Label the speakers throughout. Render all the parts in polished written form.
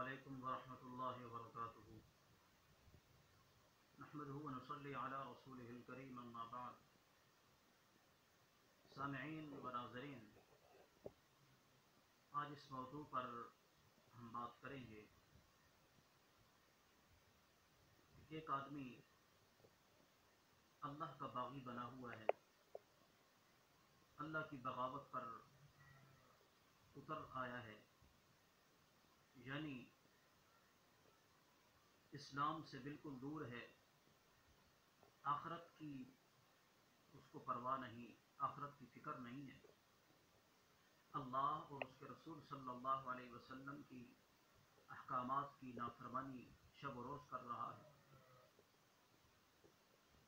Speaker 1: علیکم ورحمۃ اللہ وبرکاتہ۔ نحمده ونصلی علی رسولہ الکریم، اما بعد۔ سامعین و ناظرین، آج اس موضوع پر ہم بات کریں گے کہ ایک آدمی اللہ کا باغی بنا ہوا ہے، اللہ کی بغاوت پر اتر آیا ہے، یعنی اسلام سے بالکل دور ہے، آخرت کی اس کو پرواہ نہیں، آخرت کی فکر نہیں ہے، اللہ اور اس کے رسول صلی اللہ علیہ وسلم کی احکامات کی نافرمانی شب و روز کر رہا ہے۔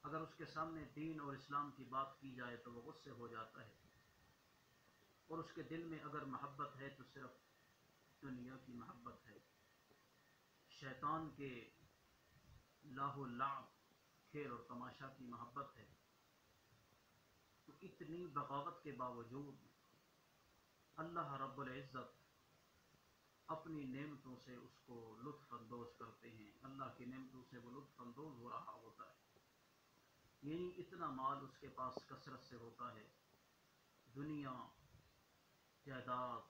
Speaker 1: اگر اس کے سامنے دین اور اسلام کی بات کی جائے تو وہ غصے ہو جاتا ہے، اور اس کے دل میں اگر محبت ہے تو صرف دنیا کی محبت ہے، شیطان کے لاہ و لعب، کھیل اور تماشا کی محبت ہے۔ تو اتنی بغاوت کے باوجود اللہ رب العزت اپنی نعمتوں سے اس کو لطف اندوز کرتے ہیں، اللہ کی نعمتوں سے وہ لطف اندوز ہو رہا ہوتا ہے، یعنی اتنا مال اس کے پاس کثرت سے ہوتا ہے، دنیا، جائیداد،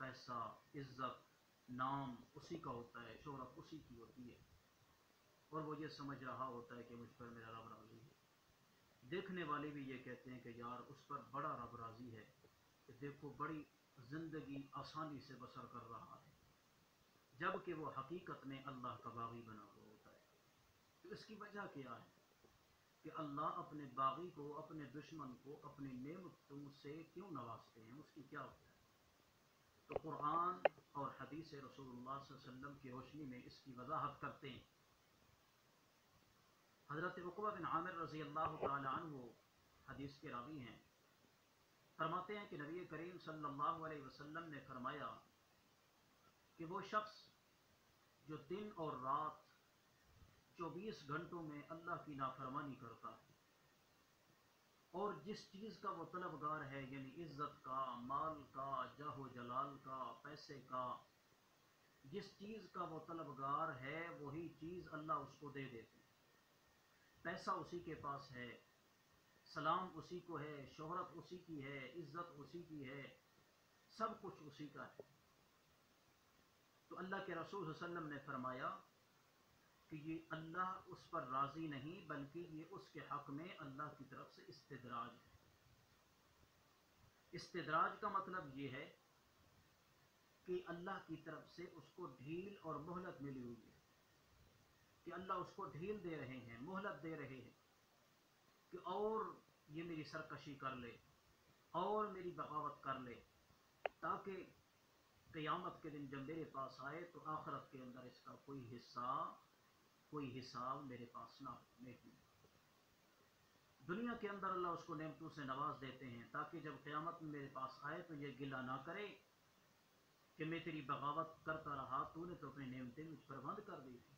Speaker 1: پیسہ، عزت، نام اسی کا ہوتا ہے، شہرت اسی کی ہوتی ہے، اور وہ یہ سمجھ رہا ہوتا ہے کہ مجھ پر میرا رب راضی ہے۔ دیکھنے والے بھی یہ کہتے ہیں کہ یار اس پر بڑا رب راضی ہے، کہ دیکھو بڑی زندگی آسانی سے بسر کر رہا ہے، جبکہ وہ حقیقت میں اللہ کا باغی بنا ہوا ہوتا ہے۔ تو اس کی وجہ کیا ہے کہ اللہ اپنے باغی کو، اپنے دشمن کو اپنی نعمتوں سے کیوں نوازتے ہیں، اس کی کیا وجہ ہے؟ تو قرآن اور حدیث رسول اللہ صلی اللہ علیہ وسلم کی روشنی میں اس کی وضاحت کرتے ہیں۔ حضرت عقبہ بن عامر رضی اللہ تعالی عنہ حدیث کے راوی ہیں، فرماتے ہیں کہ نبی کریم صلی اللہ علیہ وسلم نے فرمایا کہ وہ شخص جو دن اور رات 24 گھنٹوں میں اللہ کی نافرمانی کرتا ہے، اور جس چیز کا وہ طلبگار ہے، یعنی عزت کا، مال کا، جاہ و جلال کا، پیسے کا، جس چیز کا وہ طلبگار ہے وہی چیز اللہ اس کو دے دیتے ہیں۔ پیسہ اسی کے پاس ہے، سلام اسی کو ہے، شہرت اسی کی ہے، عزت اسی کی ہے، سب کچھ اسی کا ہے۔ تو اللہ کے رسول صلی اللہ علیہ وسلم نے فرمایا کہ یہ اللہ اس پر راضی نہیں، بلکہ یہ اس کے حق میں اللہ کی طرف سے استدراج ہے۔ استدراج کا مطلب یہ ہے کہ اللہ کی طرف سے اس کو ڈھیل اور مہلت ملی ہوئی ہے، کہ اللہ اس کو ڈھیل دے رہے ہیں، مہلت دے رہے ہیں کہ اور یہ میری سرکشی کر لے، اور میری بغاوت کر لے، تاکہ قیامت کے دن جب میرے پاس آئے تو آخرت کے اندر اس کا کوئی حصہ، کوئی حساب میرے پاس نہ ہو، نیکی۔ دنیا کے اندر اللہ اس کو نعمتوں سے نواز دیتے ہیں تاکہ جب قیامت میں میرے پاس آئے تو یہ گلہ نہ کرے کہ میں تیری بغاوت کرتا رہا، تو نے تو اپنی نعمتیں مجھ پر بند کر دی تھی۔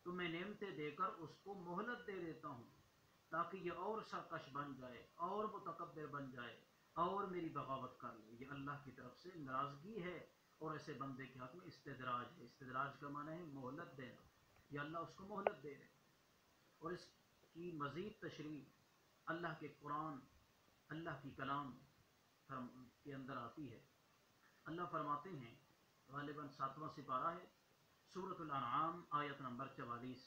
Speaker 1: تو میں نعمتیں دے کر اس کو مہلت دے دیتا ہوں تاکہ یہ اور سرکش بن جائے، اور متکبر بن جائے، اور میری بغاوت کر لے۔ یہ اللہ کی طرف سے ناراضگی ہے، اور ایسے بندے کے حق میں استدراج ہے۔ استدراج کا معنی ہے مہلت دینا، یہ اللہ اس کو مہلت دے رہے۔ اور اس کی مزید تشریح اللہ کے قرآن، اللہ کی کلام کے اندر آتی ہے۔ اللہ فرماتے ہیں، غالباً 7واں سپارہ ہے، سورۃ الانعام آیت نمبر 44۔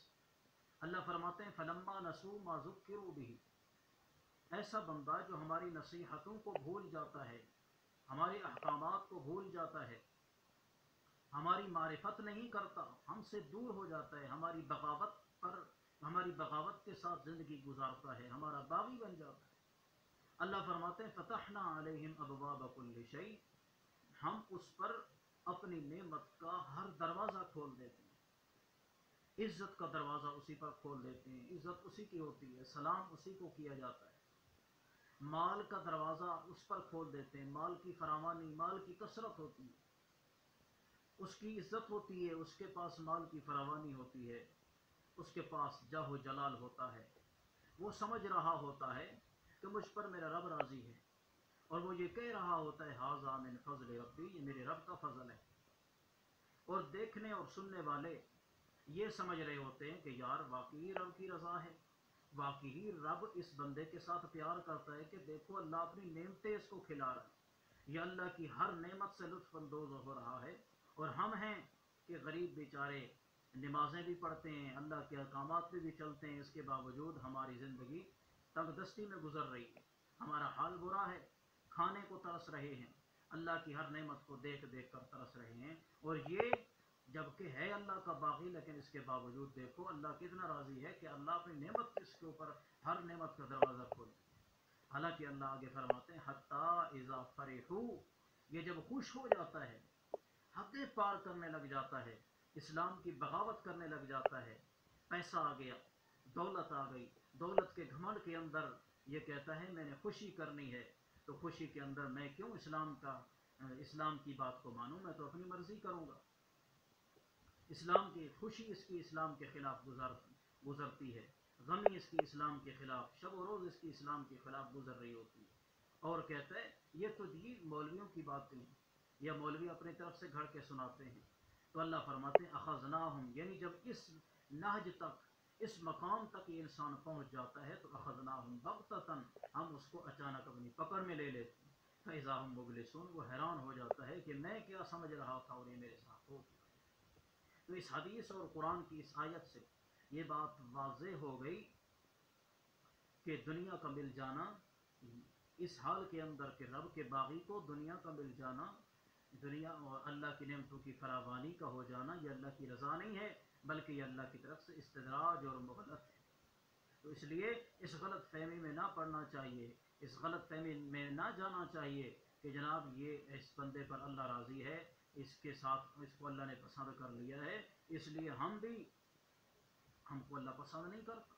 Speaker 1: اللہ فرماتے ہیں فَلَمَّا نَسُوا مَا ذُكِّرُوا بِهِ، ایسا بندہ جو ہماری نصیحتوں کو بھول جاتا ہے، ہمارے احکامات کو بھول جاتا ہے، ہماری معرفت نہیں کرتا، ہم سے دور ہو جاتا ہے، ہماری بغاوت کے ساتھ زندگی گزارتا ہے، ہمارا باغی بن جاتا ہے۔ اللہ فرماتے ہیں فتحنا علیہم ابواب کل شیء، ہم اس پر اپنی نعمت کا ہر دروازہ کھول دیتے ہیں، عزت کا دروازہ اسی پر کھول دیتے ہیں، عزت اسی کی ہوتی ہے، سلام اسی کو کیا جاتا ہے، مال کا دروازہ اس پر کھول دیتے ہیں، مال کی فراوانی، مال کی کثرت ہوتی ہے، اس کی عزت ہوتی ہے، اس کے پاس مال کی فراوانی ہوتی ہے، اس کے پاس جاہ و جلال ہوتا ہے، وہ سمجھ رہا ہوتا ہے کہ مجھ پر میرا رب راضی ہے، اور وہ یہ کہہ رہا ہوتا ہے ھذا من فضل ربی، یہ میرے رب کا فضل ہے۔ اور دیکھنے اور سننے والے یہ سمجھ رہے ہوتے ہیں کہ یار واقعی رب کی رضا ہے، واقعی رب اس بندے کے ساتھ پیار کرتا ہے کہ دیکھو اللہ اپنی نعمتیں اس کو کھلا رہا ہے، یہ اللہ کی ہر نعمت سے لطف اندوز ہو رہا ہے، اور ہم ہیں کہ غریب بیچارے نمازیں بھی پڑھتے ہیں، اللہ کے احکامات پہ بھی چلتے ہیں، اس کے باوجود ہماری زندگی تنگ دستی میں گزر رہی ہے، ہمارا حال برا ہے، کھانے کو ترس رہے ہیں، اللہ کی ہر نعمت کو دیکھ دیکھ کر ترس رہے ہیں، اور یہ جبکہ ہے اللہ کا باغی، لیکن اس کے باوجود دیکھو اللہ کتنا راضی ہے کہ اللہ اپنی نعمت اس کے اوپر ہر نعمت کا دروازہ کھول دے۔ حالانکہ اللہ آگے فرماتے ہیں حتی اذا فرحو، یہ جب خوش ہو جاتا ہے، حدیں پار کرنے لگ جاتا ہے، اسلام کی بغاوت کرنے لگ جاتا ہے، پیسہ آ گیا، دولت آ گئی، دولت کے گھمنڈ کے اندر یہ کہتا ہے میں نے خوشی کرنی ہے، تو خوشی کے اندر میں کیوں اسلام کی بات کو مانوں، میں تو اپنی مرضی کروں گا۔ اسلام کی خوشی اس کی اسلام کے خلاف گزرتی ہے، غمی اس کی اسلام کے خلاف، شب و روز اس کی اسلام کے خلاف گزر رہی ہوتی ہے، اور کہتا ہے یہ تو یہ مولویوں کی باتیں ہیں، یا مولوی اپنی طرف سے گھڑ کے سناتے ہیں۔ تو اللہ فرماتے ہیں اخذناہم، یعنی جب اس نہج تک، اس مقام تک یہ انسان پہنچ جاتا ہے تو اخذناہم بغتتاً، ہم اس کو اچانک اپنی پکڑ میں لے لیتے ہیں، فاذا ہم مبلسون، وہ حیران ہو جاتا ہے کہ میں کیا سمجھ رہا تھا اور یہ میرے ساتھ ہو گیا۔ تو اس حدیث اور قرآن کی اس آیت سے یہ بات واضح ہو گئی کہ دنیا کا مل جانا، اس حال کے اندر کہ رب کے باغی کو دنیا کا مل جانا، دنیا اور اللہ کی نعمتوں کی فراوانی کا ہو جانا، یہ اللہ کی رضا نہیں ہے، بلکہ یہ اللہ کی طرف سے استدراج اور مہلت ہے۔ تو اس لیے اس غلط فہمی میں نہ پڑنا چاہیے، اس غلط فہمی میں نہ جانا چاہیے کہ جناب یہ اس بندے پر اللہ راضی ہے، اس کے ساتھ اس کو اللہ نے پسند کر لیا ہے، اس لیے ہم کو اللہ پسند نہیں کرتا،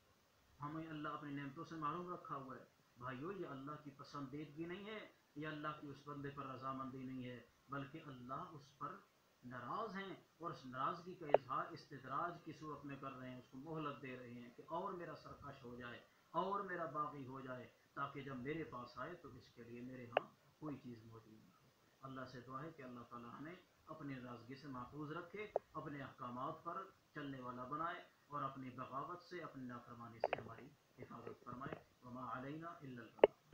Speaker 1: ہمیں اللہ اپنی نعمتوں سے محروم رکھا ہوا ہے۔ بھائیو یہ اللہ کی پسندیدگی نہیں ہے، یہ اللہ کی اس بندے پر رضامندی نہیں ہے، بلکہ اللہ اس پر ناراض ہیں، اور اس ناراضگی کا اظہار استدراج کی صورت میں کر رہے ہیں، اس کو مہلت دے رہے ہیں کہ اور میرا سرکش ہو جائے، اور میرا باغی ہو جائے، تاکہ جب میرے پاس آئے تو اس کے لیے میرے ہاں کوئی چیز موجود نہ ہو۔ اللہ سے دعا ہے کہ اللہ تعالیٰ ہمیں اپنی ناراضگی سے محفوظ رکھے، اپنے احکامات پر چلنے والا بنائے، اور اپنی بغاوت سے، اپنی نافرمانی سے ہماری حفاظت فرمائے۔ وما علینا الا البلاغ۔